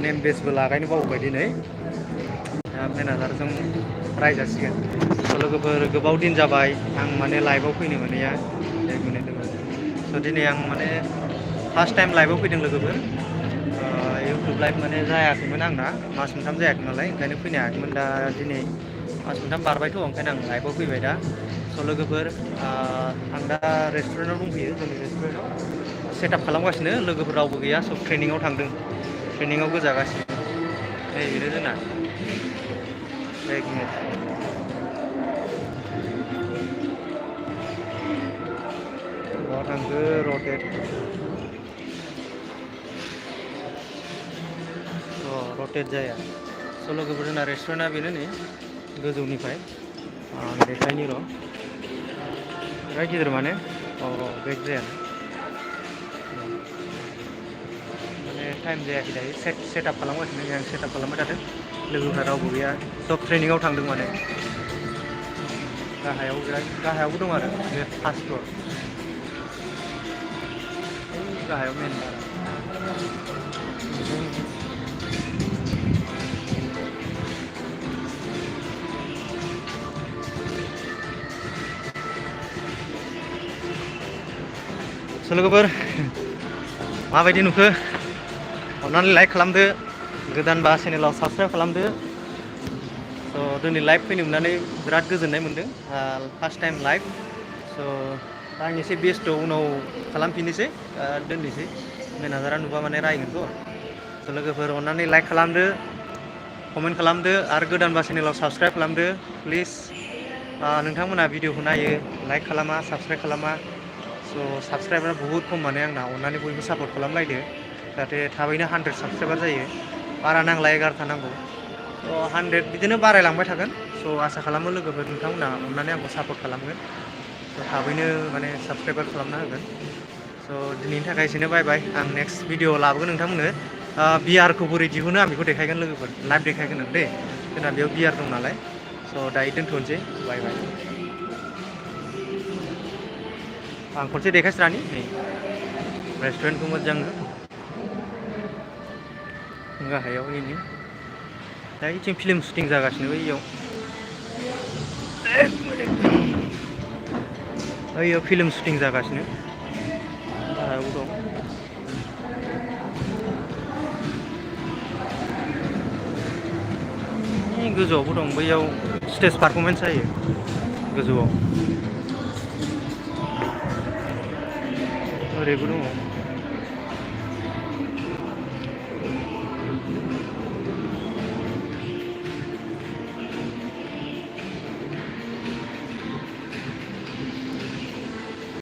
नेम बेसबो लागायनो बावबाय दिनै मेनेजारजों रायजासिगोन। लोगोफोर गोबाव दिन जाबाय आं माने लाइभआव फैनो मोनैया स' दिनै आं माने फार्स्ट टाइम लाइभआव फैदों लोगोफोर। इउटुब लाइभ माने जायाखैमोन आंना मास मोनथाम जायाखै नालाय ओंखायनो फैनो हायाखैमोन। दा दिनै मास मोनथाम बारबायथ' ओंखायनो आं लाइभआव फैबाय दा। स' लोगोफोर आं दा रेस्टुरेन्टाव दंफैयो जोंनि रेस्टुरेन्टाव सेटआप खालामगासिनो। लोगोफोर रावबो गैया सब ट्रेनिंआव थांदों, ट्रेनिंआव गोजागासिनो। नै बेनो जोंना एक मिनिट बहा थांखो रटेट रटेट जाया। स' लोगोफोर जोंना रेस्टुरेन्टआ बेनो नै गोजौनिफ्राय आं देखायनि र' बिराद गिदिर माने बेक जाया माने टाइम जायाखै दायो सेटआप खालामगासिनो आं सेटआप खालामबाय थादों। लोगोफ्रा रावबो गैया सब ट्रेनिंआव थांदों माने। गाहायावबो दं आरो बे फार्स्ट फ्लर गाहायाव मेन स' लोगोफोर माबायदि नुखो अन्नानै लाइक खालामदो, गोदानबा चेनेलाव साबसक्राइब खालामदो। स' दिनै लाइभ फैनो मोननानै बिराद गोजोननाय मोनदों। फार्स्ट टाइम लाइभ स' आं एसे बेस्थ' उनाव खालामफिननोसै दोननोसै मेनेजारा नुबा माने रायगोनथ'। स' लोगोफोर अन्नानै लाइक खालामदो, कमेन्ट खालामदो आरो गोदानबा चेनेलाव साबसक्राइब खालामदो प्लिज। नोंथांमोनहा भिडिअखौ नायो लाइक खालामा साबसक्राइब खालामा। स' साबसक्राइबारा बुहुत खम माने आंना, अननानै बयबो सापर्ट खालामलायदो जाहाथे थाबैनो 100 साबसक्राइबार जायो। बारा नांला 11था नांगौ। स' 100 बिदिनो बारायलांबाय थागोन। स' आसा खालामो लोगोफोर नोंथांमोनहा अननानै आंखौ सापर्ट खालामगोन। स' थाबैनो माने साबसक्राइबार खालामना होगोन। स' दिनैनि थाखाय एसेनो बाय बाय। आं नेक्स्ट भिडिअ लाबोगोन नोंथांमोननो। बियारखौ बोरै दिहुनो आं बेखौ देखायगोन लोगोफोर, लाइभ देखायगोन दे। जोंना बेयाव बियार दं नालाय। स' दायो दोनथ'नोसै बाय बाय। आं खनसे देखायस्रानि नै रेस्टुरेन्टखौ मोजांनो गाहायाव एनि दा इथिं फिल्म शुटिं जागासिनो बैयाव ओइयाव फिल्म शुटिं जागासिनो गाहायावबो दं। गोजौआवबो दं बैयाव स्टेज पारफरमेन्स जायो गोजौआव। ओरैबो दङ।